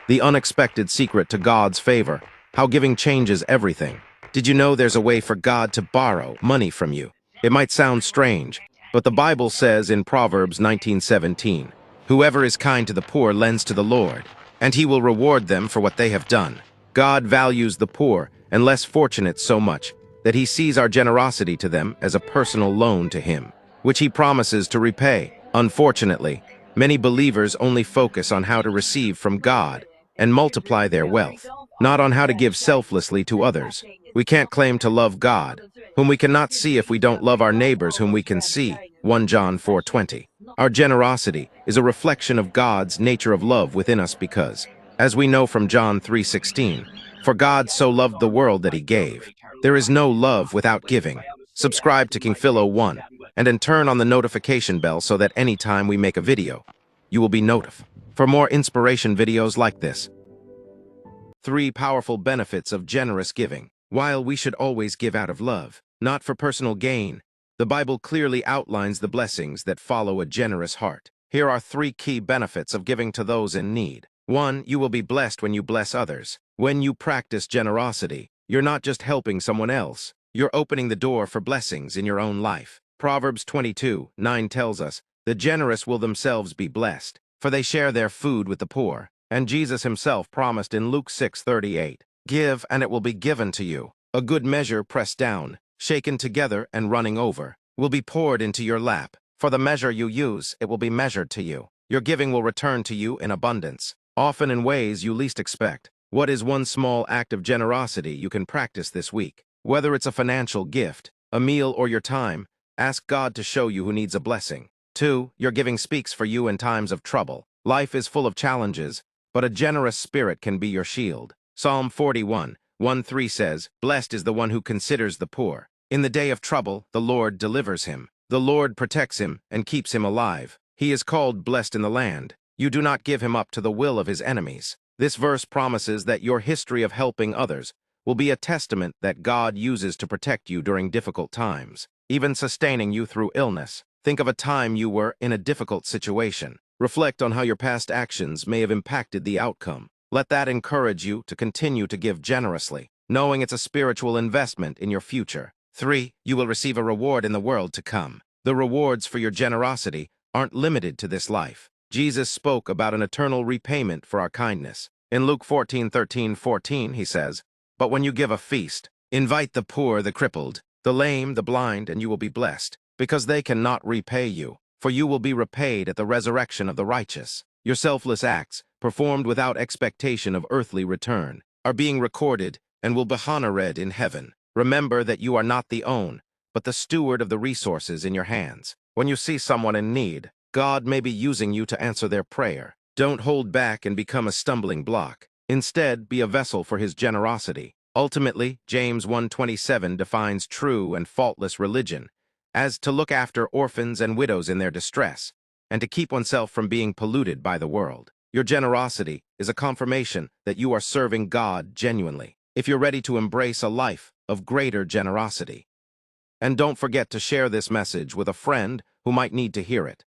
The unexpected secret to God's favor. How giving changes everything. Did you know there's a way for God to borrow money from you? It might sound strange, but the Bible says in Proverbs 19:17, "Whoever is kind to the poor lends to the Lord, and he will reward them for what they have done." God values the poor and less fortunate so much that he sees our generosity to them as a personal loan to him, which he promises to repay. Unfortunately, many believers only focus on how to receive from God and multiply their wealth, not on how to give selflessly to others. We can't claim to love God, whom we cannot see, if we don't love our neighbors whom we can see. 1 John 4:20. Our generosity is a reflection of God's nature of love within us because, as we know from John 3:16, for God so loved the world that he gave. There is no love without giving. Subscribe to King Philo 1 and then turn on the notification bell so that anytime we make a video, you will be notified for more inspiration videos like this. 3 powerful benefits of generous giving. While we should always give out of love, not for personal gain, the Bible clearly outlines the blessings that follow a generous heart. Here are 3 key benefits of giving to those in need. 1. You will be blessed when you bless others. When you practice generosity, you're not just helping someone else, you're opening the door for blessings in your own life. Proverbs 22:9 tells us, "The generous will themselves be blessed, for they share their food with the poor." And Jesus himself promised in Luke 6:38, "Give, and it will be given to you. A good measure pressed down, shaken together, and running over, will be poured into your lap. For the measure you use, it will be measured to you. Your giving will return to you in abundance, often in ways you least expect." What is one small act of generosity you can practice this week? Whether it's a financial gift, a meal, or your time, ask God to show you who needs a blessing. 2. Your giving speaks for you in times of trouble. Life is full of challenges, but a generous spirit can be your shield. Psalm 41:1-3 says, "Blessed is the one who considers the poor. In the day of trouble, the Lord delivers him. The Lord protects him and keeps him alive. He is called blessed in the land. You do not give him up to the will of his enemies." This verse promises that your history of helping others will be a testament that God uses to protect you during difficult times, even sustaining you through illness. Think of a time you were in a difficult situation. Reflect on how your past actions may have impacted the outcome. Let that encourage you to continue to give generously, knowing it's a spiritual investment in your future. 3. You will receive a reward in the world to come. The rewards for your generosity aren't limited to this life. Jesus spoke about an eternal repayment for our kindness. In Luke 14:13-14, he says, "But when you give a feast, invite the poor, the crippled, the lame, the blind, and you will be blessed, because they cannot repay you, for you will be repaid at the resurrection of the righteous." Your selfless acts, performed without expectation of earthly return, are being recorded and will be honored in heaven. Remember that you are not the owner, but the steward of the resources in your hands. When you see someone in need, God may be using you to answer their prayer. Don't hold back and become a stumbling block. Instead, be a vessel for his generosity. Ultimately, James 1:27 defines true and faultless religion as to look after orphans and widows in their distress, and to keep oneself from being polluted by the world. Your generosity is a confirmation that you are serving God genuinely, if you're ready to embrace a life of greater generosity. And don't forget to share this message with a friend who might need to hear it.